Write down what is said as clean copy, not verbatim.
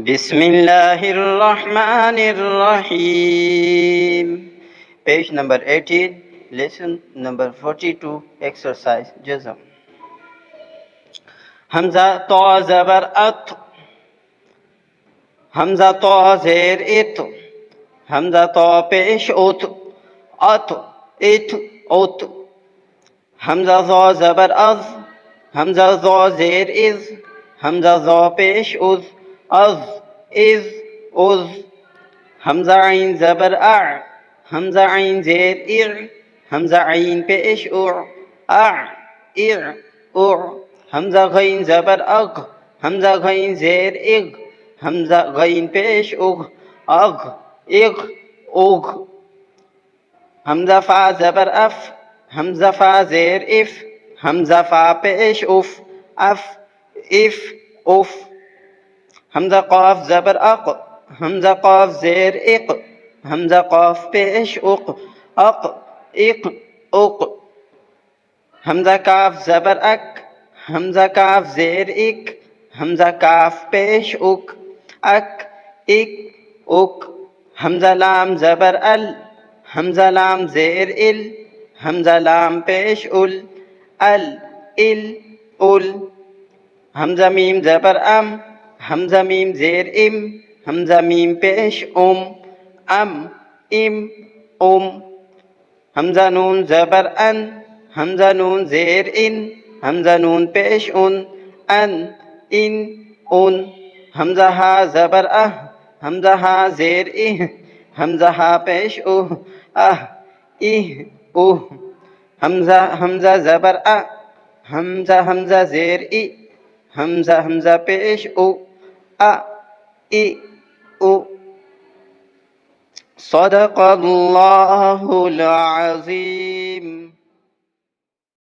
بسم الله الرحمن الرحيم. Page number 18, lesson number 42, exercise جزم. حمزة طا زبر أط، حمزة طا زير إط، حمزة طا پیش أط، أط إط أط. حمزة ظا زبر أظ، حمزة ظا زير إز، حمزة ظا پیش أز، أظ إز أز. حمزة عين زبر أع، حمزة عين زير إع، حمزة عين پیش أع، أع إع أع. حمزة غين زبر أغ، حمزة غين زير إغ، حمزة غين پیش أغ، أغ إغ أغ. حمزة فا زبر أف، حمزة فا زير إف، حمزة فا پیش أف، أف إف أف. حمزة قاف زبر أق، حمزة قاف زير إق، حمزة قاف پیش أق، أق إق أق. حمزة کاف زبر أك، حمزة کاف زير إك، حمزة کاف پیش أك، أك إك أك. حمزة لام زبر أل، حمزة لام زير إل، حمزة لام پیش أل، أل إل أل. حمزة ميم زبر أم، حمزة ميم زير إم، حمزة ميم پیش أم، أم إم أم. حمزة نون زبر أن، حمزة نون زير إن، حمزة نون پیش أن، أن إن أن. حمزة ها زبر أه، حمزة ها زير إه، حمزة ها پیش أه، أه إه أه. حمزة زبر أ، حمزة زير إ، حمزة پیش أو، أ إ أو. صدق الله العظيم.